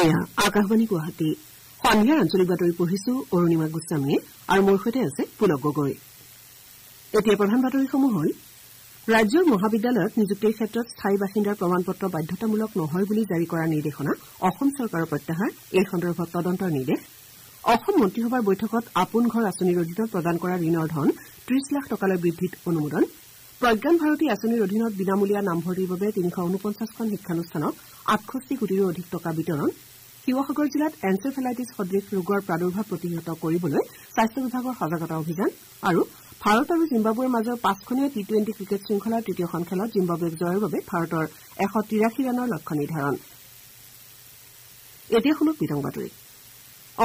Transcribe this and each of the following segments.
এয়া আকাশবাণী গুৱাহাটী সন্ধিয়াৰ আঞ্চলিক বাতৰি পঢ়িছো অৰুণিমা গোস্বামীয়ে আৰু মোৰ সৈতে আছে পুলক গগৈ। এতিয়া প্ৰধান বাতৰিসমূহ হ'ল ৰাজ্যৰ মহাবিদ্যালয়ত নিযুক্তিৰ ক্ষেত্ৰত স্থায়ী বাসিন্দাৰ প্ৰমাণপত্ৰ বাধ্যতামূলক নহয় বুলি জাৰি কৰা নিৰ্দেশনা অসম চৰকাৰৰ প্ৰত্যাহাৰ, এই সন্দৰ্ভত তদন্তৰ নিৰ্দেশ। অসম মন্ত্ৰীসভাৰ বৈঠকত আপোন ঘৰ আঁচনিৰ অধীনত প্ৰদান কৰা ঋণৰ ধন ৩০ লাখ টকালৈ বৃদ্ধিত অনুমোদন। প্ৰজ্ঞান ভাৰতী আঁচনিৰ অধীনত বিনামূলীয়া নামভৰ্তিৰ বাবে ৩৪৯খন শিক্ষানুষ্ঠানক ৬৮ কোটিৰো অধিক টকা বিতৰণ। শিৱসাগৰ জিলাত এনচেফেলাইটিছ সদৃশ ৰোগৰ প্ৰাদুৰ্ভাৱ প্ৰতিহত কৰিবলৈ স্বাস্থ্য বিভাগৰ সজাগতা অভিযান। আৰু ভাৰত আৰু জিম্বাবুৱেৰ মাজৰ ৫খনীয়া টি-২০ ক্ৰিকেট শৃংখলাৰ তৃতীয়খন খেলত জিম্বাবুৱেক জয়ৰ বাবে ভাৰতৰ ১৮৩ ৰানৰ লক্ষ্য নিৰ্ধাৰণ। এতিয়া শুনক বিতং বাতৰি।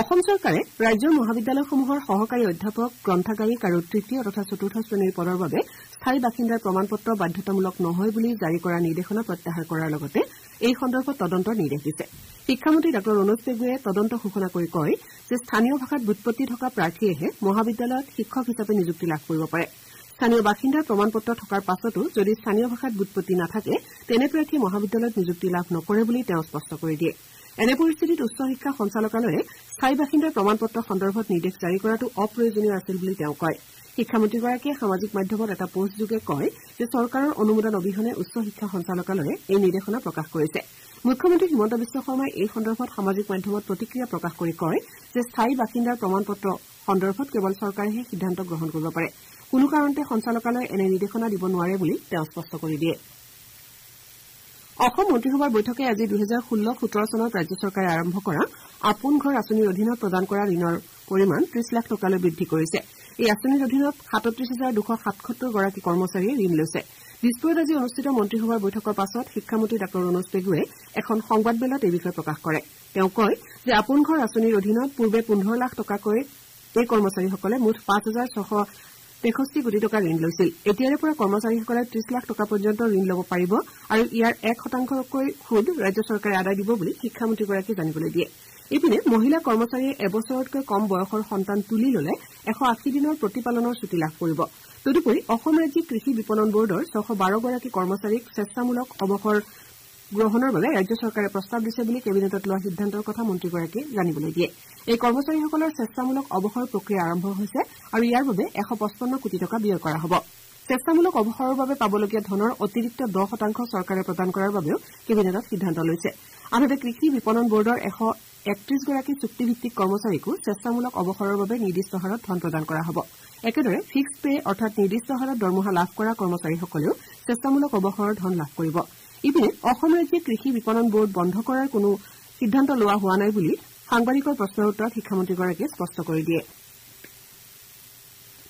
অসম চৰকাৰে ৰাজ্যৰ মহাবিদ্যালয়সমূহৰ সহকাৰী অধ্যাপক, গ্ৰন্থাগাৰিক আৰু তৃতীয় তথা চতুৰ্থ শ্ৰেণীৰ পদৰ বাবে স্থায়ী বাসিন্দাৰ প্ৰমাণপত্ৰ বাধ্যতামূলক নহয় বুলি জাৰি কৰা নিৰ্দেশনা প্ৰত্যাহাৰ কৰাৰ লগতে এই সন্দৰ্ভত তদন্তৰ নিৰ্দেশ দিছে। শিক্ষামন্ত্ৰী ডাঃ ৰণোজ পেগুৱে তদন্ত ঘোষণা কৰি কয় যে স্থানীয় ভাষাত ব্যুৎপত্তি থকা প্ৰাৰ্থীয়েহে মহাবিদ্যালয়ত শিক্ষক হিচাপে নিযুক্তি লাভ কৰিব পাৰে। স্থানীয় বাসিন্দাৰ প্ৰমাণপত্ৰ থকাৰ পাছতো যদি স্থানীয় ভাষাত ব্যুৎপত্তি নাথাকে তেনে প্ৰাৰ্থীয়ে মহাবিদ্যালয়ত নিযুক্তি লাভ নকৰে বুলি তেওঁ স্পষ্ট কৰি দিয়ে। এনে পৰিস্থিতিত উচ্চ শিক্ষা সঞ্চালকালয়ে স্থায়ী বাসিন্দাৰ প্ৰমাণপত্ৰ সন্দৰ্ভত নিৰ্দেশ জাৰি কৰাটো অপ্ৰয়োজনীয় আছিল বুলি তেওঁ কয়। শিক্ষামন্ত্ৰীগৰাকীয়ে সামাজিক মাধ্যমত এটা পোষ্টযোগে কয় যে চৰকাৰৰ অনুমোদন অবিহনে উচ্চ শিক্ষা সঞ্চালকালয়ে এই নিৰ্দেশনা প্ৰকাশ কৰিছে। মুখ্যমন্ত্ৰী হিমন্ত বিশ্ব শৰ্মাই এই সন্দৰ্ভত সামাজিক মাধ্যমত প্ৰতিক্ৰিয়া প্ৰকাশ কৰি কয় যে স্থায়ী বাসিন্দাৰ প্ৰমাণপত্ৰ সন্দৰ্ভত কেৱল চৰকাৰেহে সিদ্ধান্ত গ্ৰহণ কৰিব পাৰে। কোনো কাৰণতে সঞ্চালকালয়ে এনে নিৰ্দেশনা দিব নোৱাৰে বুলি তেওঁ স্পষ্ট কৰি দিয়ে। অসম মন্ত্ৰীসভাৰ বৈঠকে আজি ২০১৬-১৭ চনত ৰাজ্য চৰকাৰে আৰম্ভ কৰা আপোন ঘৰ আঁচনিৰ অধীনত প্ৰদান কৰা ঋণৰ পৰিমাণ ৩০ লাখ টকালৈ বৃদ্ধি কৰিছে। এই আঁচনিৰ অধীনত ৩৭,২৭৭ গৰাকী কৰ্মচাৰীয়ে ঋণ লৈছে। দিছপুৰত আজি অনুষ্ঠিত মন্ত্ৰীসভাৰ বৈঠকৰ পাছত শিক্ষামন্ত্ৰী ডাঃ ৰণোজ পেগুৱে এখন সংবাদমেলত এই বিষয়ে প্ৰকাশ কৰে। তেওঁ কয় যে আপোন ঘৰ আঁচনিৰ অধীনত পূৰ্বে ১৫ লাখ টকাকৈ এই কৰ্মচাৰীসকলে মুঠ ৫,৬৬৩ কোটি টকা ঋণ লৈছিল। এতিয়াৰে পৰা কৰ্মচাৰীসকলে ৩০ লাখ টকা পৰ্যন্ত ঋণ ল'ব পাৰিব আৰু ইয়াৰ ১% সুদ ৰাজ্য চৰকাৰে আদায় দিব বুলি শিক্ষামন্ত্ৰীগৰাকীয়ে জানিবলৈ দিয়ে। ইপিনে মহিলা কৰ্মচাৰীয়ে এবছৰতকৈ কম বয়সৰ সন্তান তুলি ল'লে ১৮০ দিনৰ প্ৰতিপালনৰ ছুটী লাভ কৰিব। তদুপৰি অসম ৰাজ্যিক কৃষি বিপণন বৰ্ডৰ ৬১২ গৰাকী কৰ্মচাৰীক স্বেচ্ছামূলক অৱসৰ গ্ৰহণৰ বাবে ৰাজ্য চৰকাৰে প্ৰস্তাৱ দিছে বুলি কেবিনেটত লোৱা সিদ্ধান্তৰ কথা মন্ত্ৰীগৰাকীয়ে জানিবলৈ দিয়ে। এই কৰ্মচাৰীসকলৰ স্বেচ্ছামূলক অৱসৰ প্ৰক্ৰিয়া আৰম্ভ হৈছে আৰু ইয়াৰ বাবে ১৫৫ কোটি টকা ব্যয় কৰা হ'ব। স্বেচ্ছামূলক অৱসৰৰ বাবে পাবলগীয়া ধনৰ অতিৰিক্ত 10% চৰকাৰে প্ৰদান কৰাৰ বাবেও কেবিনেটত সিদ্ধান্ত লৈছে। আনহাতে কৃষি বিপণন বৰ্ডৰ ১৩১ গৰাকী চুক্তিভিত্তিক কৰ্মচাৰীকো স্বেচ্ছামূলক অৱসৰৰ বাবে নিৰ্দিষ্ট হাৰত ধন প্ৰদান কৰা হ'ব। একেদৰে ফিক্সড পে অৰ্থাৎ নিৰ্দিষ্ট হাৰত দৰমহা লাভ কৰা কৰ্মচাৰীসকলেও স্বেচ্ছামূলক অৱসৰৰ ধন লাভ কৰিব। ইপিনে অসম ৰাজ্যিক কৃষি বিপণন বৰ্ড বন্ধ কৰাৰ কোনো সিদ্ধান্ত লোৱা হোৱা নাই বুলি সাংবাদিকৰ প্ৰশ্নৰ উত্তৰত শিক্ষামন্ত্ৰীগৰাকীয়ে স্পষ্ট কৰি দিয়ে।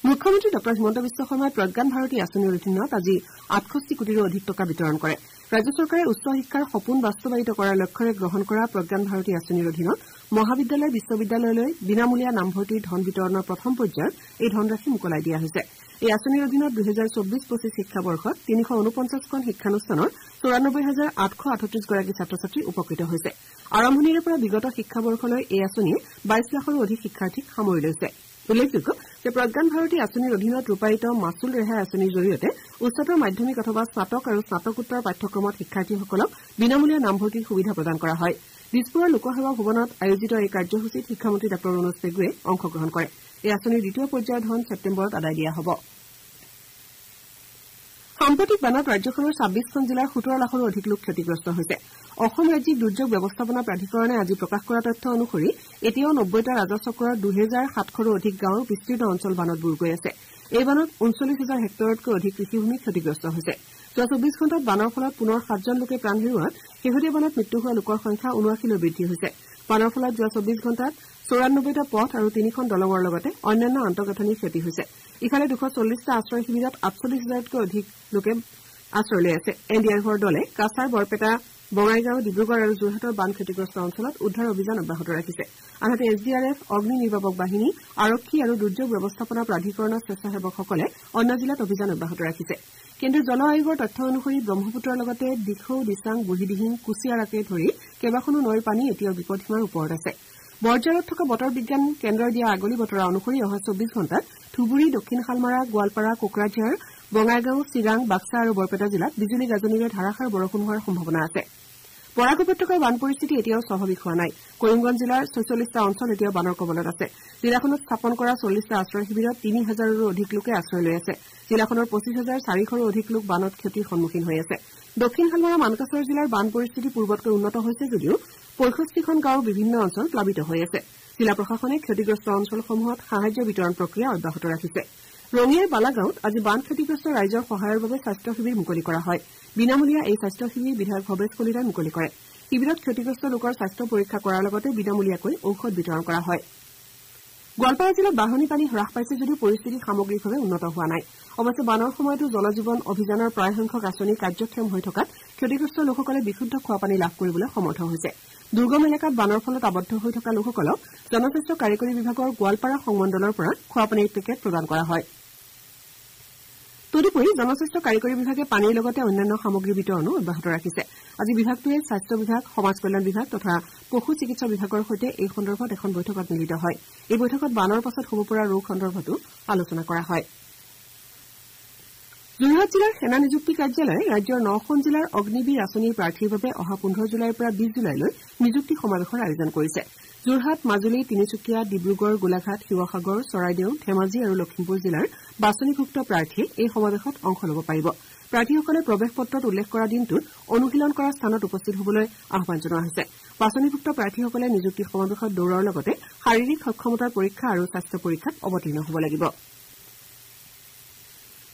মুখ্যমন্ত্ৰী ডাঃ হিমন্ত বিশ্ব শৰ্মাই প্ৰজ্ঞান ভাৰতী আঁচনিৰ অধীনত আজি ৬৮ কোটিৰো অধিক টকা বিতৰণ কৰে। ৰাজ্য চৰকাৰে উচ্চ শিক্ষাৰ সপোন বাস্তৱায়িত কৰাৰ লক্ষ্যৰে গ্ৰহণ কৰা প্ৰজ্ঞান ভাৰতী আঁচনিৰ অধীনত মহাবিদ্যালয়, বিশ্ববিদ্যালয়লৈ বিনামূলীয়া নামভৰ্তিৰ ধন বিতৰণৰ প্ৰথম পৰ্যায়ত এই ধনৰাশি মোকলাই দিয়া হৈছে। এই আঁচনিৰ অধীনত ২০২৪-২৫ শিক্ষাবৰ্ষত ৩৪৯খন শিক্ষানুষ্ঠানৰ ৯৪,৮৩৮ গৰাকী ছাত্ৰ ছাত্ৰী উপকৃত হৈছে। আৰম্ভণিৰে পৰা বিগত শিক্ষাবৰ্ষলৈ এই আঁচনিয়ে ২২ লাখৰো অধিক শিক্ষাৰ্থীক সামৰি লৈছে। উল্লেখযোগ্য যে প্ৰজ্ঞান ভাৰতী আঁচনিৰ অধীনত ৰূপায়িত মাচুল ৰেহাই আঁচনিৰ জৰিয়তে উচ্চতৰ মাধ্যমিক অথবা স্নাতক আৰু স্নাতকোত্তৰ পাঠ্যক্ৰমত শিক্ষাৰ্থীসকলক বিনামূলীয়া নামভৰ্তিৰ সুবিধা প্ৰদান কৰা হয়। দিছপুৰৰ লোকসেৱা ভৱনত আয়োজিত এই কাৰ্যসূচীত শিক্ষামন্ত্ৰী ডাঃ ৰণোজ পেগুৱে অংশগ্ৰহণ কৰে। এই আঁচনিৰ দ্বিতীয় পৰ্যায়ৰ ধন ছেপ্টেম্বৰত আদায় দিয়া হ'ব। সাম্প্ৰতিক বানত ৰাজ্যখনৰ ২৬খন জিলাৰ ১৭ লাখৰো অধিক লোক ক্ষতিগ্ৰস্ত হৈছে। অসম ৰাজ্যিক দুৰ্যোগ ব্যৱস্থাপনা প্ৰাধিকৰণে আজি প্ৰকাশ কৰা তথ্য অনুসৰি এতিয়াও ৯০টা ৰাজহ-চক্ৰৰ ২,৭০০ৰো অধিক গাঁৱৰ বিস্তৃত অঞ্চল বানত বুৰ গৈ আছে। এই বানত ৩৯,০০০ হেক্টৰতকৈ অধিক কৃষিভূমি ক্ষতিগ্ৰস্ত হৈছে। যোৱা ২৪ ঘণ্টাত বানৰ ফলত পুনৰ ৭জন লোকে প্ৰাণ হেৰুওৱাত শেহতীয়া বানত মৃত্যু হোৱা লোকৰ সংখ্যা ৭৯লৈ বৃদ্ধি হৈছে। বানৰ ফলত যোৱা ২৪ ঘণ্টাত ৯৪টা পথ আৰু ৩খন দলঙৰ লগতে অন্যান্য আন্তঃগাঁথনিৰ ক্ষতি হৈছে। ইফালে ২৪০টা আশ্ৰয় শিবিৰত ৪৮,০০০তকৈ অধিক লোকে আশ্ৰয় লৈ আছে। এনডিআৰএফৰ দলে কাছাৰ, বৰপেটা, বঙাইগাঁও, ডিব্ৰুগড় আৰু যোৰহাটৰ বান ক্ষতিগ্ৰস্ত অঞ্চলত উদ্ধাৰ অভিযান অব্যাহত ৰাখিছে। আনহাতে এছডিআৰএফ, অগ্নি নিৰ্বাপক বাহিনী, আৰক্ষী আৰু দুৰ্যোগ ব্যৱস্থাপনা প্ৰাধিকৰণৰ স্বেচ্ছাসেৱকসকলে অন্য জিলাত অভিযান অব্যাহত ৰাখিছে। কেন্দ্ৰীয় জল আয়োগৰ তথ্য অনুসৰি ব্ৰহ্মপুত্ৰৰ লগতে দিখৌ, দিচাং, বুঢ়ীদিহিং, কুছিয়াৰাকে ধৰি কেইবাখনো নৈৰ পানী এতিয়াও বিপদসীমাৰ ওপৰত আছে। বৰঝাৰত থকা বতৰ বিজ্ঞান কেন্দ্ৰই দিয়া আগলি বতৰা অনুসৰি অহা ২৪ ঘণ্টাত ধুবুৰী, দক্ষিণ শালমাৰা, গোৱালপাৰা, কোকৰাঝাৰ, বঙাইগাঁও, চিৰাং, বাক্সা আৰু বৰপেটা জিলাত বিজুলী গাজনিৰে ধাৰাসাৰ বৰষুণ হোৱাৰ সম্ভাৱনা আছে। বৰাক উপত্যকাৰ বান পৰিস্থিতি এতিয়াও স্বাভাৱিক হোৱা নাই। কৰিমগঞ্জ জিলাৰ ৪৬টা অঞ্চল এতিয়াও বানৰ কবলত আছে। জিলাখনত স্থাপন কৰা ৪০টা আশ্ৰয় শিবিৰত ৩,০০০ৰো অধিক লোকে আশ্ৰয় লৈ আছে। জিলাখনৰ ২৫,৪০০ৰো অধিক লোক বানত ক্ষতিৰ সন্মুখীন হৈ আছে। দক্ষিণ হালমৰা মানকাছাৰ জিলাৰ বান পৰিস্থিতি পূৰ্বতকৈ উন্নত হৈছে যদিও ৬৫খন গাঁৱৰ বিভিন্ন অঞ্চল প্লাবিত হৈ আছে। জিলা প্ৰশাসনে ক্ষতিগ্ৰস্ত অঞ্চলসমূহত সাহায্য বিতৰণ প্ৰক্ৰিয়া অব্যাহত ৰাখিছে। ৰঙিয়াৰ বালাগাঁৱত আজি বান ক্ষতিগ্ৰস্ত ৰাইজৰ সহায়ৰ বাবে স্বাস্থ্য শিবিৰ মুকলি কৰা হয়। বিনামূলীয়া এই স্বাস্থ্য শিবিৰ বিধায়ক ভৱেশ কলিতাই মুকলি কৰে। শিবিৰত ক্ষতিগ্ৰস্ত লোকৰ স্বাস্থ্য পৰীক্ষা কৰাৰ লগতে বিনামূলীয়াকৈ ঔষধ বিতৰণ কৰা হয়। গোৱালপাৰা জিলাত বাঢ়নি পানী হ্ৰাস পাইছে যদিও পৰিস্থিতি সামগ্ৰিকভাৱে উন্নত হোৱা নাই। অৱশ্যে বানৰ সময়তো জল জীৱন অভিযানৰ প্ৰায়সংখ্যক আঁচনি কাৰ্যক্ষম হৈ থকাত ক্ষতিগ্ৰস্ত লোকসকলে বিশুদ্ধ খোৱাপানী লাভ কৰিবলৈ সমৰ্থ হৈছে। দুৰ্গম এলেকাত বানৰ ফলত আবদ্ধ হৈ থকা লোকসকলক জনস্বাস্থ্য কাৰিকৰী বিভাগৰ গোৱালপাৰা সংমণ্ডলৰ পৰা খোৱাপানীৰ পেকেট প্ৰদান কৰা হয়। তদুপৰি জনস্বাস্থ্য কাৰিকৰী বিভাগে পানীৰ লগতে অন্যান্য সামগ্ৰী বিতৰণো অব্যাহত ৰাখিছে। আজি বিভাগটোৱে স্বাস্থ্য বিভাগ, সমাজ কল্যাণ বিভাগ তথা পশু চিকিৎসা বিভাগৰ সৈতে এই সন্দৰ্ভত এখন বৈঠকত মিলিত হয়। এই বৈঠকত বানৰ পাছত হ'ব পৰা ৰোগ সন্দৰ্ভতো আলোচনা কৰা হয়। যোৰহাট জিলাৰ সেনা নিযুক্তি কাৰ্যালয়ে ৰাজ্যৰ 9খন জিলাৰ অগ্নিবীৰ আঁচনিৰ প্ৰাৰ্থীৰ বাবে অহা 15 জুলাইৰ পৰা 20 জুলাইলৈ নিযুক্তি সমাৱেশৰ আয়োজন কৰিছে। যোৰহাট, মাজুলী, তিনিচুকীয়া, ডিব্ৰুগড়, গোলাঘাট, শিৱসাগৰ, চৰাইদেউ, ধেমাজি আৰু লখিমপুৰ জিলাৰ বাছনিভুক্ত প্ৰাৰ্থীয়ে এই সমাৱেশত অংশ ল'ব পাৰিব। প্ৰাৰ্থীসকলে প্ৰৱেশ পত্ৰত উল্লেখ কৰা দিনটোত অনুশীলন কৰা স্থানত উপস্থিত হ'বলৈ আহ্বান জনোৱা হৈছে। বাছনিভুক্ত প্ৰাৰ্থীসকলে নিযুক্তি সমাৱেশত দৌৰৰ লগতে শাৰীৰিক সক্ষমতাৰ পৰীক্ষা আৰু স্বাস্থ্য পৰীক্ষাত অৱতীৰ্ণ হ'ব লাগিব।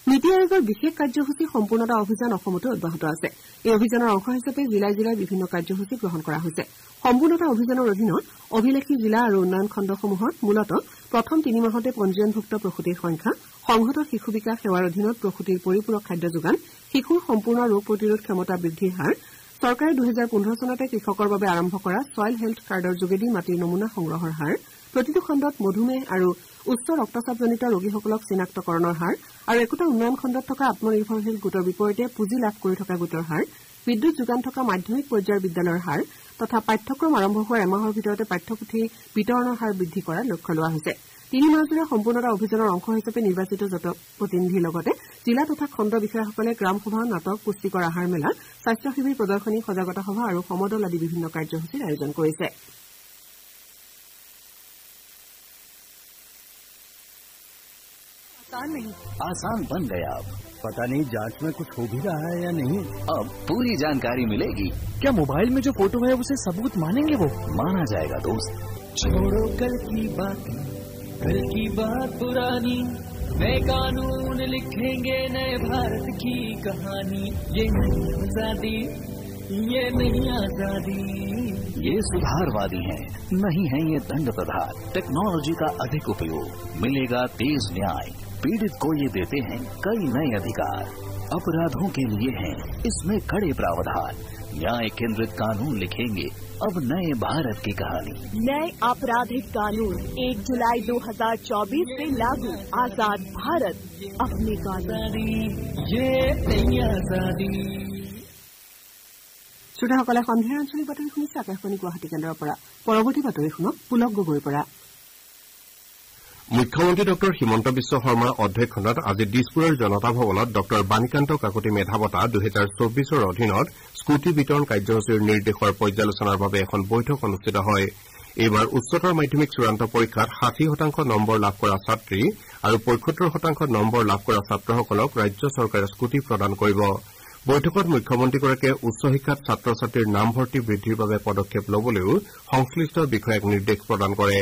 নীতি আয়োগৰ বিশেষ কাৰ্যসূচী সম্পূৰ্ণতা অভিযান অসমতো অব্যাহত আছে। এই অভিযানৰ অংশ হিচাপে জিলাই জিলাই বিভিন্ন কাৰ্যসূচী গ্ৰহণ কৰা হৈছে। সম্পূৰ্ণতা অভিযানৰ অধীনত অভিলেখী জিলা আৰু উন্নয়ন খণ্ডসমূহত মূলতঃ প্ৰথম ৩ মাহতে পঞ্জীয়নভুক্ত প্ৰসূতিৰ সংখ্যা, সংহত শিশু বিকাশ সেৱাৰ অধীনত প্ৰসূতিৰ পৰিপূৰক খাদ্য যোগান, শিশুৰ সম্পূৰ্ণ ৰোগ প্ৰতিৰোধ ক্ষমতা বৃদ্ধিৰ হাৰ, চৰকাৰে ২০১৫ চনতে কৃষকৰ বাবে আৰম্ভ কৰা ছইল হেল্থ কাৰ্ডৰ যোগেদি মাটিৰ নমুনা সংগ্ৰহৰ হাৰ, প্ৰতিটো খণ্ডত মধুমেহ আৰু উচ্চ ৰক্তচাপজনিত ৰোগীসকলক চিনাক্তকৰণৰ হাৰ আৰু একোটা উন্নয়ন খণ্ডত থকা আত্মনিৰ্ভৰশীল গোটৰ বিপৰীতে পুঁজি লাভ কৰি থকা গোটৰ হাৰ, বিদ্যুৎ যোগান থকা মাধ্যমিক পৰ্যায়ৰ বিদ্যালয়ৰ হাৰ তথা পাঠ্যক্ৰম আৰম্ভ হোৱাৰ এমাহৰ ভিতৰতে পাঠ্যপুথি বিতৰণৰ হাৰ বৃদ্ধি কৰাৰ লক্ষ্য লোৱা হৈছে। ৩ মাহজোৰা সম্পূৰ্ণতা অভিযানৰ অংশ হিচাপে নিৰ্বাচিত জনপ্ৰতিনিধিৰ লগতে জিলা তথা খণ্ড বিষয়াসকলে গ্ৰামসভা, নাটক, পুষ্টিকৰ আহাৰ মেলা, স্বাস্থ্য শিবিৰ প্ৰদৰ্শনী, সজাগতা সভা আৰু সমদল আদি বিভিন্ন কাৰ্যসূচীৰ আয়োজন কৰিছে। आसान बन गया। अब पता नहीं जांच में कुछ हो भी रहा है या नहीं। अब पूरी जानकारी मिलेगी। क्या मोबाइल में जो फोटो है उसे सबूत मानेंगे? वो माना जाएगा दोस्त। छोड़ो कल की बात पुरानी, नए कानून लिखेंगे नए भारत की कहानी। ये नहीं आजादी, ये नहीं आजादी। ये सुधारवादी हैं, नहीं है ये दंड प्रधान। टेक्नोलॉजी का अधिक उपयोग, मिलेगा तेज न्याय। पीड़ित को ये देते हैं कई नए अधिकार। अपराधों के लिए हैं इसमें कड़े प्रावधान। न्याय केंद्रित कानून लिखेंगे अब नए भारत की कहानी। नए आपराधिक कानून 1 जुलाई 2024 से लागू। आजाद भारत अपने कानून। ये नहीं आजादी। শ্ৰোতাসকলে সন্ধিয়াৰ আঞ্চলিক বাতৰি শুনিছে আকাশবাণী গুৱাহাটী কেন্দ্ৰৰ পৰা। পৰৱৰ্তী বাতৰি শুনক পুলক গগৈৰ পৰা। মুখ্যমন্ত্ৰী ডঃ হিমন্ত বিশ্ব শৰ্মাৰ অধ্যক্ষতাত আজি দিছপুৰৰ জনতা ভৱনত ডঃ বাণীকান্ত কাকতি মেধা বঁটা 2024ৰ অধীনত স্কুটি বিতৰণ কাৰ্যসূচীৰ নিৰ্দেশৰ পৰ্যালোচনাৰ বাবে এখন বৈঠক অনুষ্ঠিত হয়। এইবাৰ উচ্চতৰ মাধ্যমিক চূড়ান্ত পৰীক্ষাত 60% নম্বৰ লাভ কৰা ছাত্ৰী আৰু 75% নম্বৰ লাভ কৰা ছাত্ৰসকলক ৰাজ্য চৰকাৰে স্কুটি প্ৰদান কৰিব। বৈঠকত মুখ্যমন্ত্ৰীগৰাকীয়ে উচ্চ শিক্ষাত ছাত্ৰ ছাত্ৰীৰ নামভৰ্তি বৃদ্ধিৰ বাবে পদক্ষেপ লবলৈও সংশ্লিষ্ট বিষয়াক নিৰ্দেশ প্ৰদান কৰে।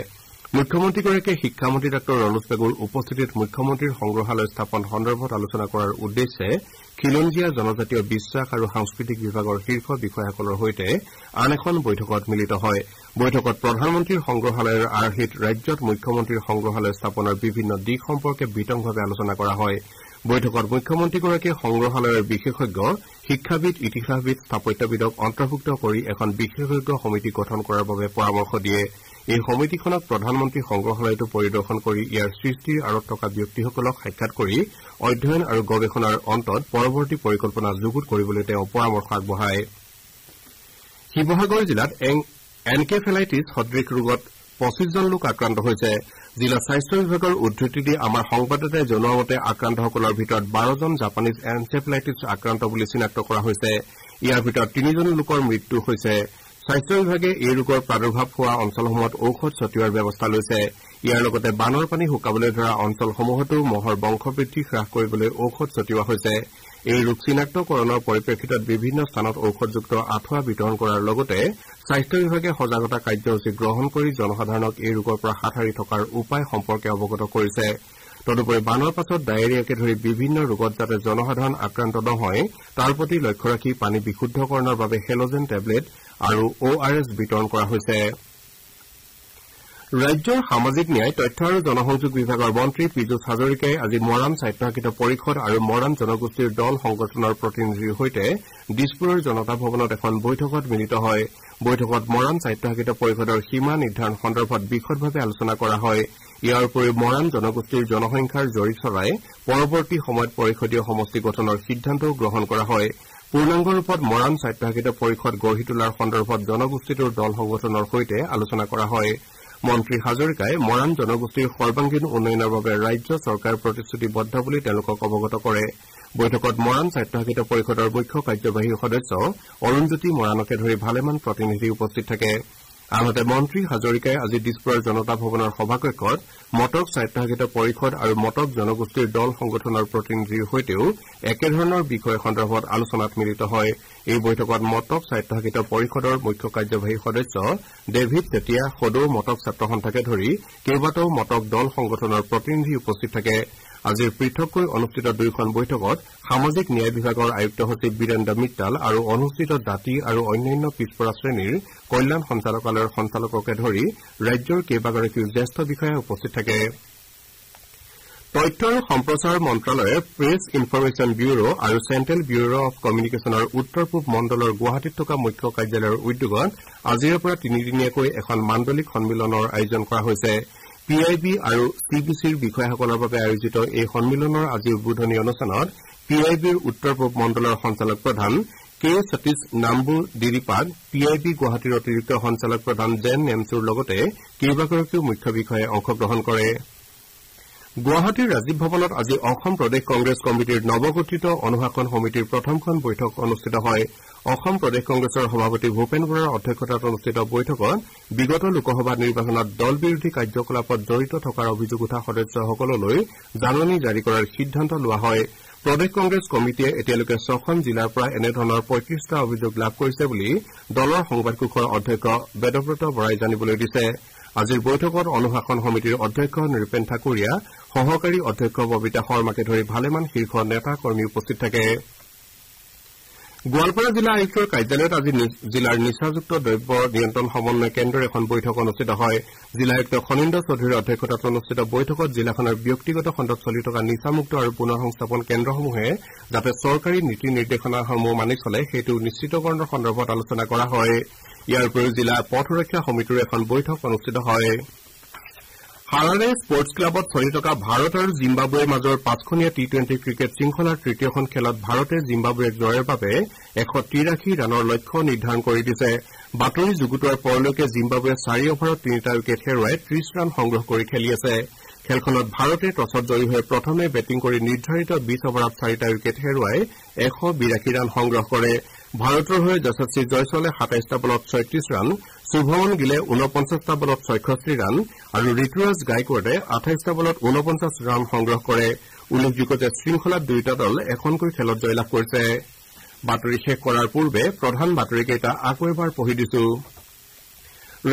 মুখ্যমন্ত্ৰীগৰাকীয়ে শিক্ষামন্ত্ৰী ডাঃ ৰনোজ পেগুৰ উপস্থিতিত মুখ্যমন্ত্ৰীৰ সংগ্ৰহালয় স্থাপন সন্দৰ্ভত আলোচনা কৰাৰ উদ্দেশ্যে খিলঞ্জীয়া জনজাতীয় বিশ্বাস আৰু সাংস্কৃতিক বিভাগৰ শীৰ্ষ বিষয়াসকলৰ সৈতে আন এখন বৈঠকত মিলিত হয়। বৈঠকত প্ৰধানমন্ত্ৰীৰ সংগ্ৰহালয়ৰ আৰ্হিত ৰাজ্যত মুখ্যমন্ত্ৰীৰ সংগ্ৰহালয় স্থাপনৰ বিভিন্ন দিশ সম্পৰ্কে বিতংভাৱে আলোচনা কৰা হয়। বৈঠকত মুখ্যমন্ত্ৰীগৰাকীয়ে সংগ্ৰহালয়ৰ বিশেষজ্ঞ, শিক্ষাবিদ, ইতিহাসবিদ, স্থাপত্যবিদক অন্তৰ্ভুক্ত কৰি এখন বিশেষজ্ঞ সমিতি গঠন কৰাৰ বাবে পৰামৰ্শ দিয়ে। এই সমিতিখনক প্ৰধানমন্ত্ৰী সংগ্ৰহালয়টো পৰিদৰ্শন কৰি ইয়াৰ সৃষ্টিৰ আঁৰত থকা ব্যক্তিসকলক সাক্ষাৎ কৰি অধ্যয়ন আৰু গৱেষণাৰ অন্তত পৰৱৰ্তী পৰিকল্পনা যুগুত কৰিবলৈ তেওঁ পৰামৰ্শ আগবঢ়ায়। শিৱসাগৰ জিলাত এনকেফেলাইটিছ সদৃশ ৰোগত 25জন লোক আক্ৰান্ত হৈছে। জিলা স্বাস্থ্য বিভাগৰ উদ্ধৃতি দি আমাৰ সংবাদদাতাই জনোৱা মতে আক্ৰান্তসকলৰ ভিতৰত 12জন জাপানীজ এনকেফেলাইটিছ আক্ৰান্ত বুলি চিনাক্ত কৰা হৈছে। ইয়াৰ ভিতৰত 3জন লোকৰ মৃত্যু হৈছে। স্বাস্থ্য বিভাগে এই ৰোগৰ প্ৰাদুৰ্ভাৱ হোৱা অঞ্চলসমূহত ঔষধ ছটিওৱাৰ ব্যৱস্থা লৈছে। ইয়াৰ লগতে বানৰ পানী শুকাবলৈ ধৰা অঞ্চলসমূহতো মহৰ বংশবৃদ্ধি হ্ৰাস কৰিবলৈ ঔষধ ছটিওৱা হৈছে। এই ৰোগ চিনাক্তকৰণৰ পৰিপ্ৰেক্ষিতত বিভিন্ন স্থানত ঔষধযুক্ত আঁঠুৱা বিতৰণ কৰাৰ লগতে স্বাস্থ্য বিভাগে সজাগতা কাৰ্যসূচী গ্ৰহণ কৰি জনসাধাৰণক এই ৰোগৰ পৰা হাত সাৰি থকাৰ উপায় সম্পৰ্কে অৱগত কৰিছে। তদুপৰি বানৰ পাছত ডায়েৰিয়াকে ধৰি বিভিন্ন ৰোগত যাতে জনসাধাৰণ আক্ৰান্ত নহয় তাৰ প্ৰতি লক্ষ্য ৰাখি পানী বিশুদ্ধকৰণৰ বাবে হেলজেন টেবলেট আৰু ORS বিতৰণ কৰা হৈছে। ৰাজ্যৰ সামাজিক ন্যায় তথ্য আৰু জনসংযোগ বিভাগৰ মন্ত্ৰী পীযুষ হাজৰিকাই আজি মৰাণ স্বায়ত্তশাসিত পৰিষদ আৰু মৰাণ জনগোষ্ঠীৰ দল সংগঠনৰ প্ৰতিনিধিৰ সৈতে দিছপুৰৰ জনতা ভৱনত এখন বৈঠকত মিলিত হয়। বৈঠকত মৰাণ স্বায়ত্তশাসিত পৰিষদৰ সীমা নিৰ্ধাৰণ সন্দৰ্ভত বিশদভাৱে আলোচনা কৰা হয়। ইয়াৰ উপৰি মৰাণ জনগোষ্ঠীৰ জনসংখ্যাৰ জৰীপ চলাই পৰৱৰ্তী সময়ত পৰিষদীয় সমষ্টি গঠনৰ সিদ্ধান্তও গ্ৰহণ কৰা হয়। পূৰ্ণাংগ ৰূপত মৰাণ স্বায়ত্তশাসিত পৰিষদ গঢ়ি তোলাৰ সন্দৰ্ভত জনগোষ্ঠীটোৰ দল সংগঠনৰ সৈতে আলোচনা কৰা হয়। মন্ত্ৰী হাজৰিকাই মৰাণ জনগোষ্ঠীৰ সৰ্বাংগীন উন্নয়নৰ বাবে ৰাজ্য চৰকাৰ প্ৰতিশ্ৰুতিবদ্ধ বুলি তেওঁলোকক অৱগত কৰে। বৈঠকত মৰাণ স্বায়ত্তশাসিত পৰিষদৰ মুখ্য কাৰ্যবাহী সদস্য অৰুণজ্যোতি মৰাণকে ধৰি ভালেমান প্ৰতিনিধি উপস্থিত থাকে। আনহাতে মন্ত্ৰী হাজৰিকাই আজি দিছপুৰৰ জনতা ভৱনৰ সভাকক্ষত মটক স্বায়ত্তশাসিত পৰিষদ আৰু মটক জনগোষ্ঠীৰ দল সংগঠনৰ প্ৰতিনিধিৰ সৈতেও একেধৰণৰ বিষয় সন্দৰ্ভত আলোচনাত মিলিত হয়। এই বৈঠকত মটক স্বায়ত্তশাসিত পৰিষদৰ মুখ্য কাৰ্যবাহী সদস্য ডেভিড চেতিয়া, সদৌ মটক ছাত্ৰ সন্থাকে ধৰি কেইবাটাও মটক দল সংগঠনৰ প্ৰতিনিধি উপস্থিত থাকে। আজিৰ পৃথককৈ অনুষ্ঠিত দুয়োখন বৈঠকত সামাজিক ন্যায় বিভাগৰ আয়ুক্ত সচিব বীৰেন্দ্ৰ মিট্টাল আৰু অনুষ্ঠিত জাতি আৰু অন্যান্য পিছপৰা শ্ৰেণীৰ কল্যাণ সঞ্চালকালয়ৰ সঞ্চালককে ধৰি ৰাজ্যৰ কেইবাগৰাকীও জ্যেষ্ঠ বিষয়া উপস্থিত থাকে। তথ্য আৰু সম্প্ৰচাৰ মন্ত্ৰালয়ে প্ৰেছ ইনফৰমেশ্যন ব্যুৰো আৰু চেণ্ট্ৰেল ব্যুৰো অৱ কমিউনিকেশ্যনৰ উত্তৰ পূব মণ্ডলৰ গুৱাহাটীত থকা মুখ্য কাৰ্যালয়ৰ উদ্যোগত আজিৰে পৰা তিনিদিনীয়াকৈ এখন মাণ্ডলিক সন্মিলনৰ আয়োজন কৰা হৈছে। PIB আৰু CBCৰ বিষয়াসকলৰ বাবে আয়োজিত এই সন্মিলনৰ আজি উদ্বোধনী অনুষ্ঠানত PIBৰ উত্তৰ পূব মণ্ডলৰ সঞ্চালক প্ৰধান কে সতীশ নাম্বু দিৰিপাগ, PIB গুৱাহাটীৰ অতিৰিক্ত সঞ্চালক প্ৰধান জেন নেমচুৰ লগতে কেইবাগৰাকীও মুখ্য বিষয়াই অংশগ্ৰহণ কৰে। গুৱাহাটীৰ ৰাজীৱ ভৱনত আজি অসম প্ৰদেশ কংগ্ৰেছ কমিটিৰ নৱগঠিত অনুশাসন সমিতিৰ প্ৰথমখন বৈঠক অনুষ্ঠিত হয়। অসম প্ৰদেশ কংগ্ৰেছৰ সভাপতি ভূপেন বৰাৰ অধ্যক্ষতাত অনুষ্ঠিত বৈঠকত বিগত লোকসভা নিৰ্বাচনত দল বিৰোধী কাৰ্যকলাপত জড়িত থকাৰ অভিযোগ উঠা সদস্যসকললৈ জাননী জাৰি কৰাৰ সিদ্ধান্ত লোৱা হয়। প্ৰদেশ কংগ্ৰেছ কমিটিয়ে এতিয়ালৈকে 6খন জিলাৰ পৰা এনেধৰণৰ 35টা অভিযোগ লাভ কৰিছে বুলি দলৰ সংবাদকোষৰ অধ্যক্ষ বেদব্ৰত বৰাই জানিবলৈ দিছে। আজিৰ বৈঠকত অনুশাসন সমিতিৰ অধ্যক্ষ নৃপেন ঠাকুৰীয়া, সহকাৰী অধ্যক্ষ ববিতা শৰ্মাকে ধৰি ভালেমান শীৰ্ষ নেতা কৰ্মী উপস্থিত থাকে। গোৱালপাৰা জিলা আয়ুক্তৰ কাৰ্যালয়ত আজি জিলাৰ নিচাযুক্ত দ্ৰব্য নিয়ন্ত্ৰণ সমন্বয় কেন্দ্ৰৰ এখন বৈঠক অনুষ্ঠিত হয়। জিলা আয়ুক্ত খনীন্দ্ৰ চৌধুৰীৰ অধ্যক্ষতাত অনুষ্ঠিত বৈঠকত জিলাখনৰ ব্যক্তিগত খণ্ডত চলি থকা নিচামুক্ত আৰু পুনৰ সংস্থাপন কেন্দ্ৰসমূহে যাতে চৰকাৰী নীতি নিৰ্দেশনাসমূহ মানি চলে সেইটো নিশ্চিতকৰণৰ সন্দৰ্ভত আলোচনা কৰা হয়। ইয়াৰ উপৰিও জিলা পথ সুৰক্ষা সমিতিৰ এখন বৈঠক অনুষ্ঠিত হয়। হাৰাৰে স্পৰ্টছ ক্লাবত চলি থকা ভাৰত আৰু জিম্বাবৱেৰ মাজৰ 5খনীয়া T20 ক্ৰিকেট শৃংখলাৰ তৃতীয়খন খেলত ভাৰতে জিম্বাবৱেক জয়ৰ বাবে 183 ৰানৰ লক্ষ্য নিৰ্ধাৰণ কৰি দিছে। বাতৰি যুগুতোৱাৰ পৰলৈকে জিম্বাবৱে 4 অভাৰত 3টা উইকেট হেৰুৱাই 30 ৰান সংগ্ৰহ কৰি খেলি আছে। খেলখনত ভাৰতে টছত জয়ী হৈ প্ৰথমে বেটিং কৰি নিৰ্ধাৰিত 20 অভাৰত 4টা উইকেট হেৰুৱাই 182 ৰান সংগ্ৰহ কৰে। ভাৰতৰ হৈ যশস্বী জয়ছোৱালে 27টা বলত 36 ৰান, শুভমন গিলে 49টা বলত 66 ৰান আৰু ঋতুৰাজ গায়কোৱাডে 28টা বলত 49 ৰান সংগ্ৰহ কৰে। উল্লেখযোগ্য যে শৃংখলাত দুয়োটা দল এখনকৈ খেলত জয়লাভ কৰিছে। বাতৰি শেষ কৰাৰ পূৰ্বে প্ৰধান বাতৰিকেইটা আকৌ এবাৰ পঢ়ি দিছো।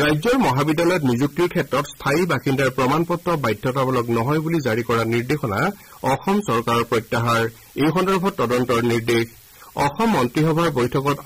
ৰাজ্যৰ মহাবিদ্যালয়ত নিযুক্তিৰ ক্ষেত্ৰত স্থায়ী বাসিন্দাৰ প্ৰমাণপত্ৰ বাধ্যতামূলক নহয় বুলি জাৰি কৰা নিৰ্দেশনা অসম চৰকাৰৰ প্ৰত্যাহাৰ। এই সন্দৰ্ভত তদন্তৰ নিৰ্দেশ। অসম মন্ত্ৰীসভাৰ বৈঠকত